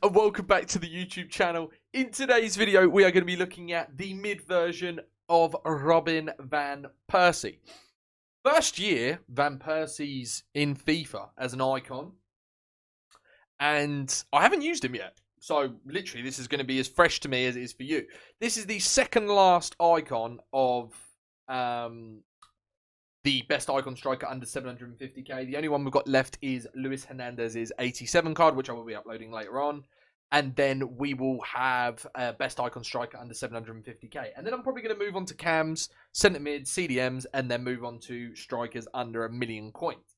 and welcome back to the YouTube channel. In today's video, we are going to be looking at the mid version of Robin van Persie. First year, Van Persie's in FIFA as an icon, and I haven't used him yet. So literally, this is going to be as fresh to me as it is for you. This is the second last icon of the best icon striker under 750k. The only one we've got left is Luis Hernandez's 87 card, which I will be uploading later on. And then we will have best icon striker under 750k. And then I'm probably going to move on to cams, centre mid, CDMs, and then move on to strikers under 1 million coins.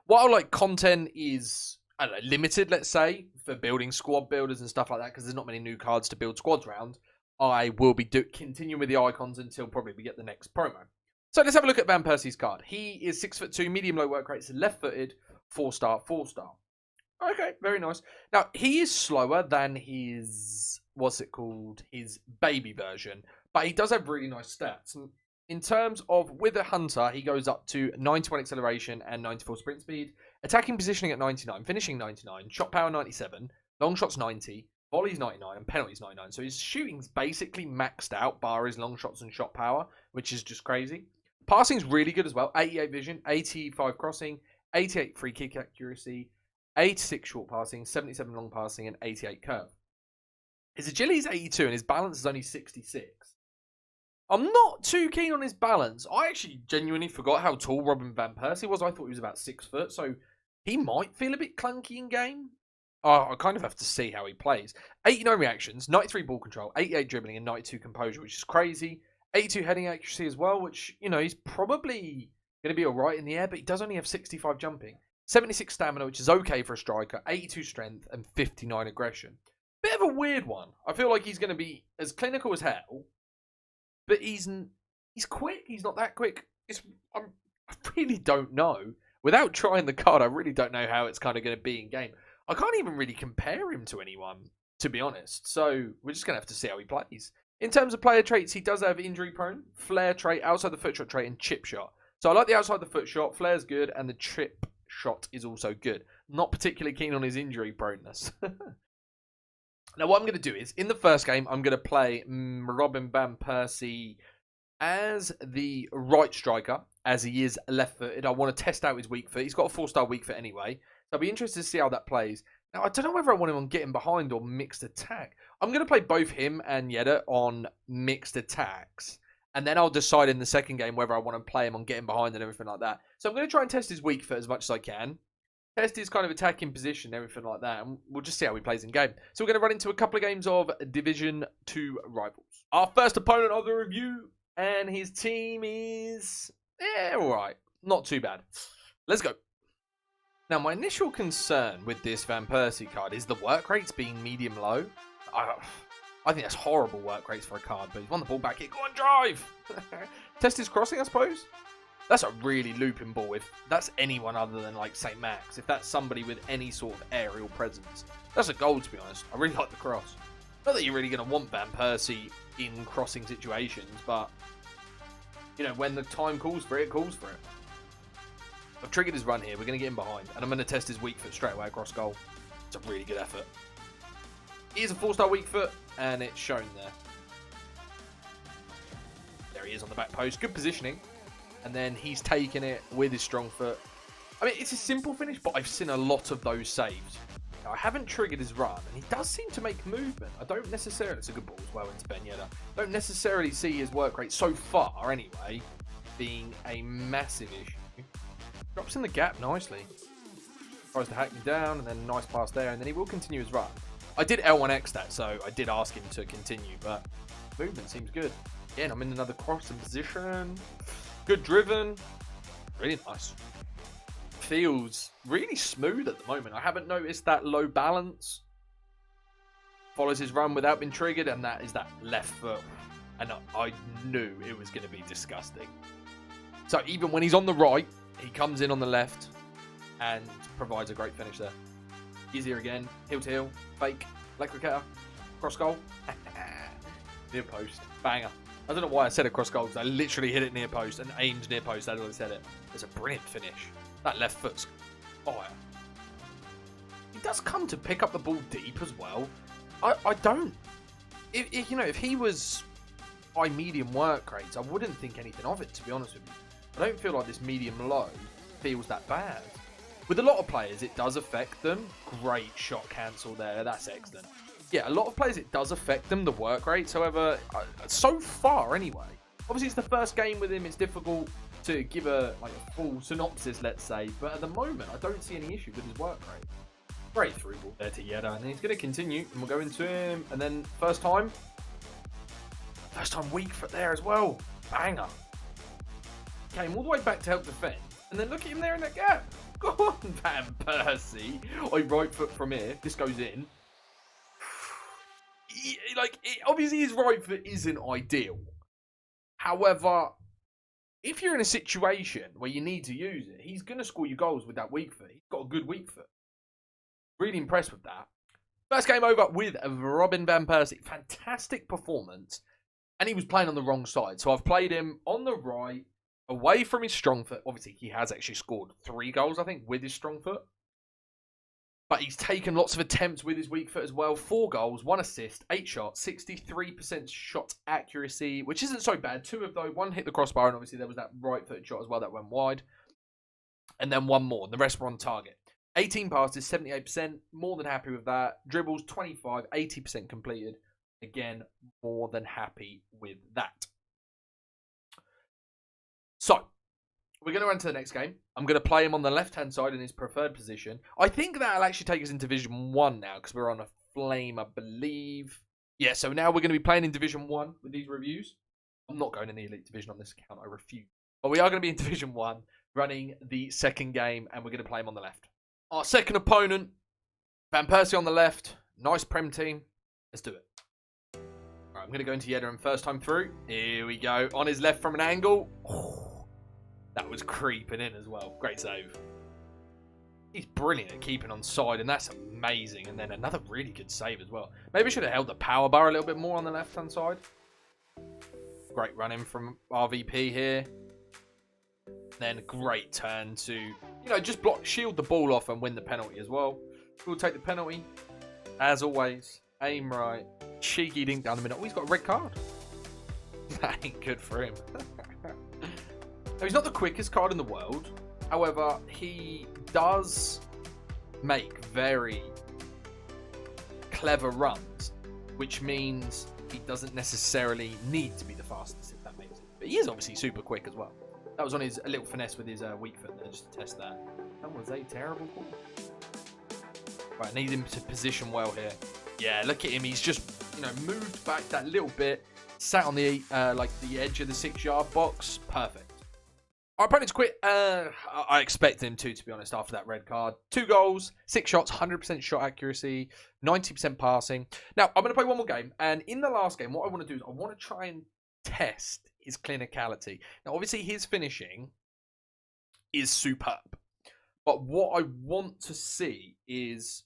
What I like content is, I don't know, limited, let's say, for building squad builders and stuff like that, because there's not many new cards to build squads around. I will be continuing with the icons until probably we get the next promo. So let's have a look at Van Persie's card. He is 6'2", medium-low work rates, left-footed, 4-star, 4-star. Okay, very nice. Now, he is slower than his, his baby version, but he does have really nice stats. In terms of with a hunter, he goes up to 91 acceleration and 94 sprint speed, attacking positioning at 99, finishing 99, shot power 97, long shots 90, volley's 99, and penalties 99. So his shooting's basically maxed out, bar his long shots and shot power, which is just crazy. Passing's really good as well. 88 vision, 85 crossing, 88 free kick accuracy, 86 short passing, 77 long passing, and 88 curve. His agility is 82 and his balance is only 66. I'm not too keen on his balance. I actually genuinely forgot how tall Robin van Persie was. I thought he was about 6 foot, so he might feel a bit clunky in game. I kind of have to see how he plays. 89 reactions, 93 ball control, 88 dribbling, and 92 composure, which is crazy. 82 heading accuracy as well, which, you know, he's probably going to be all right in the air, but he does only have 65 jumping. 76 stamina, which is okay for a striker. 82 strength and 59 aggression. Bit of a weird one. I feel like he's going to be as clinical as hell, but he's quick. He's not that quick. I really don't know. Without trying the card, I really don't know how it's kind of going to be in game. I can't even really compare him to anyone, to be honest. So we're just going to have to see how he plays. In terms of player traits, he does have injury prone, flare trait, outside the foot shot trait, and chip shot. So I like the outside the foot shot, flare's good, and the chip shot is also good. Not particularly keen on his injury proneness. Now what I'm going to do is, in the first game, I'm going to play Robin van Persie as the right striker, as he is left-footed. I want to test out his weak foot. He's got a 4-star weak foot anyway. So I'll be interested to see how that plays. Now, I don't know whether I want him on getting behind or mixed attack. I'm going to play both him and Yedda on mixed attacks. And then I'll decide in the second game whether I want to play him on getting behind and everything like that. So I'm going to try and test his weak foot as much as I can. Test his kind of attacking position and everything like that. And we'll just see how he plays in game. So we're going to run into a couple of games of Division 2 rivals. Our first opponent of the review. And his team is... alright. Not too bad. Let's go. Now, my initial concern with this Van Persie card is the work rates being medium-low. I think that's horrible work rates for a card, but he's won the ball back here. Go on, drive! Test his crossing, I suppose? That's a really looping ball. If that's anyone other than, like, St. Max, if that's somebody with any sort of aerial presence, that's a goal, to be honest. I really like the cross. Not that you're really going to want Van Persie in crossing situations, but, you know, when the time calls for it, it calls for it. I've triggered his run here. We're going to get him behind. And I'm going to test his weak foot straight away across goal. It's a really good effort. He is a 4-star weak foot, and it's shown there. There he is on the back post. Good positioning. And then he's taken it with his strong foot. I mean, it's a simple finish, but I've seen a lot of those saved. Now, I haven't triggered his run, and he does seem to make movement. I don't necessarily... It's a good ball as well into Ben Yedda. I don't necessarily see his work rate so far, anyway, being a massive issue. Drops in the gap nicely. Tries to hack me down, and then nice pass there, and then he will continue his run. I did L1X that, so I did ask him to continue, but movement seems good. Again, I'm in another crossing position. Good driven. Really nice. Feels really smooth at the moment. I haven't noticed that low balance. Follows his run without being triggered, and that is that left foot. And I knew it was going to be disgusting. So even when he's on the right, he comes in on the left and provides a great finish there. He's here again. Heel to heel. Fake. Leg cricketer. Cross goal. Near post. Banger. I don't know why I said it cross goal, because I literally hit it near post and aimed near post as I said it. It's a brilliant finish. That left foot's fire. does come to pick up the ball deep as well. I don't. If he was high medium work rates, I wouldn't think anything of it, to be honest with you. I don't feel like this medium low feels that bad. With a lot of players, it does affect them. Great shot cancel there. That's excellent. Yeah, a lot of players, it does affect them, the work rates. However, so far anyway. Obviously, it's the first game with him. It's difficult to give a full synopsis, let's say. But at the moment, I don't see any issue with his work rate. Great through ball there to Yeda. And he's going to continue. And we'll go into him. And then first time weak foot there as well. Banger. Came all the way back to help defend. And then look at him there in that gap. Go on, Van Persie. Right foot from here. This goes in. Obviously, his right foot isn't ideal. However, if you're in a situation where you need to use it, he's going to score you goals with that weak foot. He's got a good weak foot. Really impressed with that. First game over with Robin Van Persie. Fantastic performance. And he was playing on the wrong side. So I've played him on the right, away from his strong foot. Obviously, he has actually scored 3 goals, I think, with his strong foot. But he's taken lots of attempts with his weak foot as well. 4 goals, 1 assist, 8 shots, 63% shot accuracy, which isn't so bad. 2 of those, 1 hit the crossbar, and obviously there was that right foot shot as well that went wide. And then 1 more, and the rest were on target. 18 passes, 78%, more than happy with that. Dribbles, 25, 80% completed. Again, more than happy with that. So, we're going to run to the next game. I'm going to play him on the left-hand side in his preferred position. I think that'll actually take us into Division 1 now, because we're on a flame, I believe. Yeah, so now we're going to be playing in Division 1 with these reviews. I'm not going in the Elite Division on this account, I refuse. But we are going to be in Division 1, running the second game, and we're going to play him on the left. Our second opponent, Van Persie on the left. Nice Prem team. Let's do it. All right, I'm going to go into Yedder first time through. Here we go. On his left from an angle. Oh, that was creeping in as well. Great save. He's brilliant at keeping on side, and that's amazing. And then another really good save as well. Maybe I should have held the power bar a little bit more on the left-hand side. Great run in from RVP here. Then great turn to, just shield the ball off and win the penalty as well. We'll take the penalty. As always, aim right. Cheeky dink down the middle. Oh, he's got a red card. That ain't good for him. Now, he's not the quickest card in the world. However, he does make very clever runs, which means he doesn't necessarily need to be the fastest, if that makes sense. But he is obviously super quick as well. That was on his a little finesse with his weak foot there, just to test that. That was a terrible ball. Right, need him to position well here. Yeah, look at him. He's just, moved back that little bit, sat on the the edge of the 6-yard box. Perfect. Our opponent's quit. I expect him to be honest, after that red card. 2 goals, 6 shots, 100% shot accuracy, 90% passing. Now, I'm going to play one more game. And in the last game, what I want to do is I want to try and test his clinicality. Now, obviously, his finishing is superb. But what I want to see is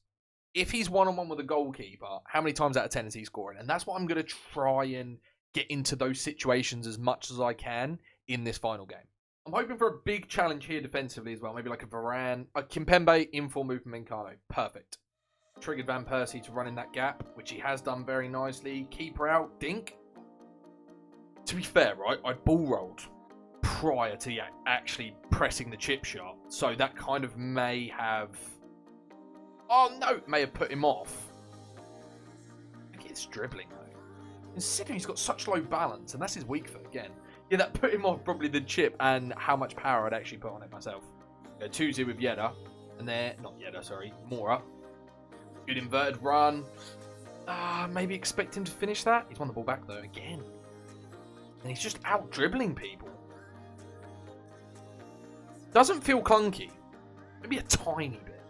if he's one-on-one with a goalkeeper, how many times out of 10 is he scoring? And that's what I'm going to try and get into those situations as much as I can in this final game. I'm hoping for a big challenge here defensively as well. Maybe like a Varane, a Kimpembe, in-form movement Mencano. Perfect. Triggered Van Persie to run in that gap, which he has done very nicely. Keeper out, dink. To be fair, right, I ball rolled prior to actually pressing the chip shot. So that kind of may have... Oh, no! May have put him off. Look at his dribbling, though. Considering he's got such low balance, and that's his weak foot again. Yeah, that put him off probably the chip and how much power I'd actually put on it myself. Go 2-2 with Yedda. And there... Not Yedda, sorry. Mora. Good inverted run. Maybe expect him to finish that. He's won the ball back, though, again. And he's just out dribbling people. Doesn't feel clunky. Maybe a tiny bit.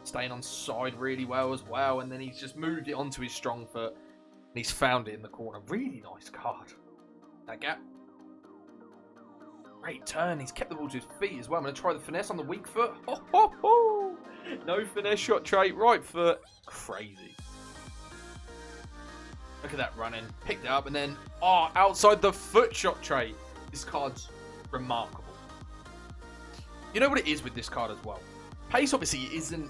Staying on side really well as well. And then he's just moved it onto his strong foot. And he's found it in the corner. Really nice card. That gap. Great turn. He's kept the ball to his feet as well. I'm going to try the finesse on the weak foot. Ho, ho, ho. No finesse shot trait. Right foot. Crazy. Look at that running. Picked it up and then, outside the foot shot trait. This card's remarkable. You know what it is with this card as well? Pace obviously isn't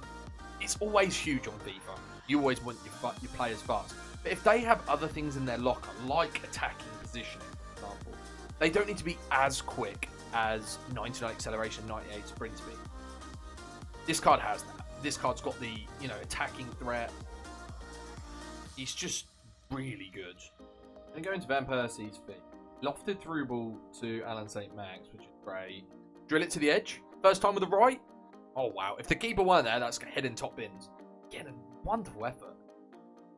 it's always huge on FIFA. You always want your players fast. But if they have other things in their locker, like attacking positioning, for example, they don't need to be as quick as 99 acceleration, 98 sprint speed. This card has that. This card's got the, attacking threat. He's just really good. And going to Van Persie's feet. Lofted through ball to Alan St. Max, which is great. Drill it to the edge. First time with the right. Oh, wow. If the keeper weren't there, that's head and top bins. Again, a wonderful effort.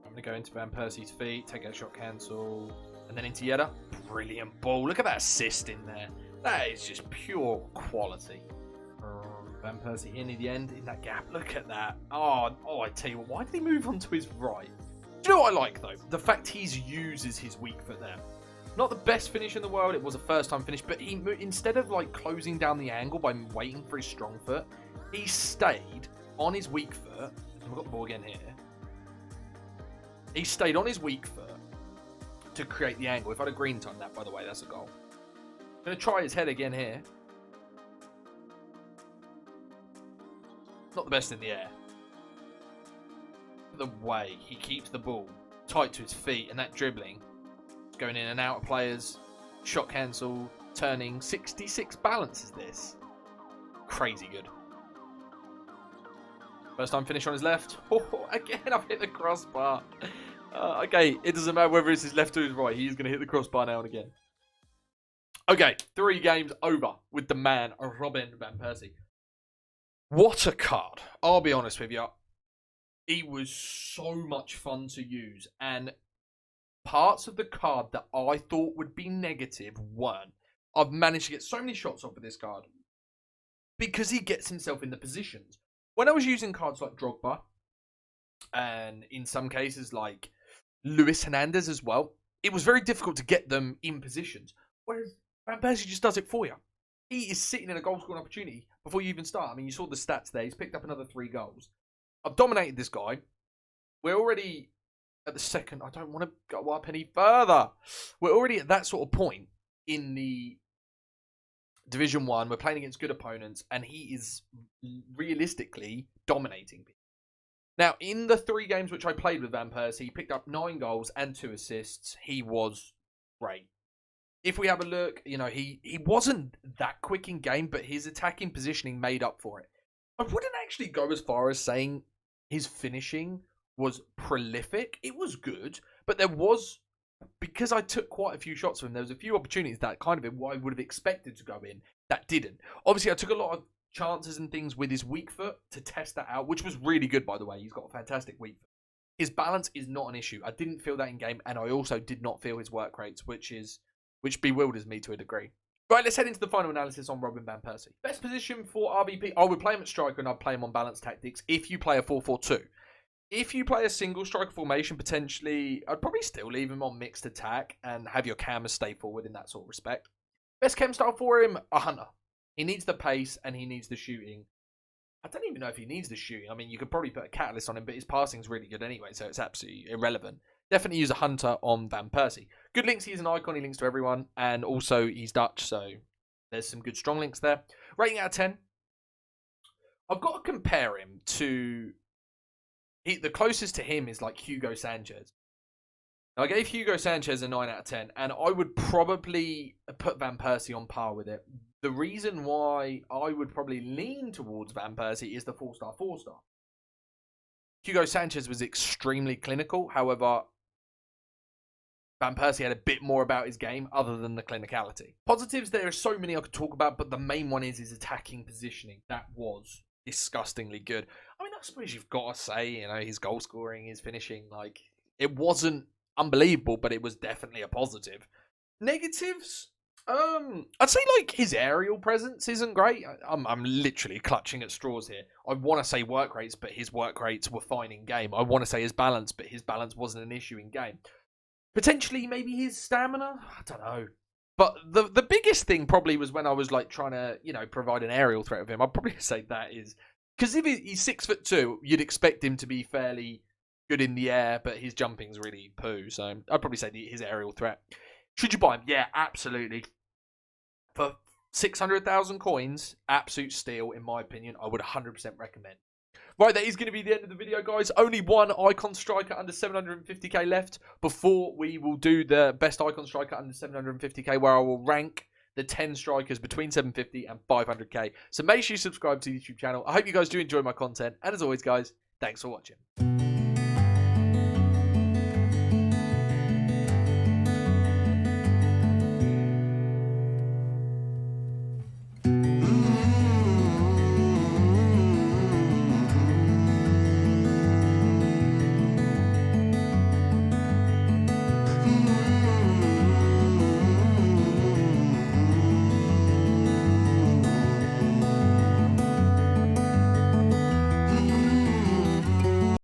I'm going to go into Van Persie's feet, take out shot cancel, and then into Yedda. Brilliant ball. Look at that assist in there. That is just pure quality. Van Persie in the end, in that gap. Look at that. Oh, I tell you what, why did he move on to his right? Do you know what I like, though? The fact he uses his weak foot there. Not the best finish in the world. It was a first-time finish, but he instead of closing down the angle by waiting for his strong foot, he stayed on his weak foot. We've got the ball again here. He stayed on his weak foot to create the angle. If I had a green time that, by the way, that's a goal. I'm going to try his head again here. Not the best in the air. The way he keeps the ball tight to his feet and that dribbling, going in and out of players, shot cancel, turning 66 balance is this. Crazy good. First time finish on his left. Oh, again, I've hit the crossbar. Okay, it doesn't matter whether it's his left or his right. He's going to hit the crossbar now and again. Okay, 3 games over with the man, Robin Van Persie. What a card. I'll be honest with you. He was so much fun to use. And parts of the card that I thought would be negative weren't. I've managed to get so many shots off of this card because he gets himself in the positions. When I was using cards like Drogba, and in some cases like Luis Hernandez as well, it was very difficult to get them in positions. Whereas Van Persie just does it for you. He is sitting in a goal scoring opportunity before you even start. I mean, you saw the stats there. He's picked up another 3 goals. I've dominated this guy. We're already at the second. I don't want to go up any further. We're already at that sort of point in the Division 1. We're playing against good opponents, and he is realistically dominating people. Now, in the 3 games which I played with Van Persie, he picked up 9 goals and 2 assists. He was great. If we have a look, he wasn't that quick in game, but his attacking positioning made up for it. I wouldn't actually go as far as saying his finishing was prolific. It was good, but there was, because I took quite a few shots from him, there was a few opportunities that kind of what I would have expected to go in that didn't. Obviously, I took a lot of chances and things with his weak foot to test that out, which was really good, by the way. He's got a fantastic weak foot. His balance is not an issue. I didn't feel that in game, and I also did not feel his work rates, which bewilders me to a degree. Right, let's head into the final analysis on Robin Van Persie. Best position for RVP. I would play him at striker and I'd play him on balanced tactics if you play a 4-4-2. If you play a single striker formation, potentially, I'd probably still leave him on mixed attack and have your cammers stay forward in that sort of respect. Best chem style for him, a hunter. He needs the pace and he needs the shooting. I don't even know if he needs the shooting. I mean, you could probably put a catalyst on him, but his passing's really good anyway, so it's absolutely irrelevant. Definitely use a hunter on Van Persie. Good links, he's an icon, he links to everyone, and also he's Dutch, so there's some good strong links there. Rating out of 10. I've got to compare him to... the closest to him is like Hugo Sanchez. Now, I gave Hugo Sanchez a 9 out of 10, and I would probably put Van Persie on par with it. The reason why I would probably lean towards Van Persie is the 4-star, 4-star. Hugo Sanchez was extremely clinical. However, Van Persie had a bit more about his game other than the clinicality. Positives, there are so many I could talk about, but the main one is his attacking positioning. That was disgustingly good. I mean, I suppose you've got to say, his goal scoring, his finishing, it wasn't unbelievable, but it was definitely a positive. Negatives? I'd say his aerial presence isn't great. I'm literally clutching at straws here. I want to say work rates, but his work rates were fine in game. I want to say his balance, but his balance wasn't an issue in game. Potentially, maybe his stamina. I don't know. But the biggest thing probably was when I was trying to provide an aerial threat of him. I'd probably say that is because if he's 6'2", you'd expect him to be fairly good in the air, but his jumping's really poo. So I'd probably say his aerial threat. Should you buy him? Yeah, absolutely. For 600,000 coins, absolute steal, in my opinion. I would 100% recommend. Right, that is going to be the end of the video, guys. Only one icon striker under 750k left before we will do the best icon striker under 750k, where I will rank the 10 strikers between 750 and 500k. So make sure you subscribe to the YouTube channel. I hope you guys do enjoy my content. And as always, guys, thanks for watching.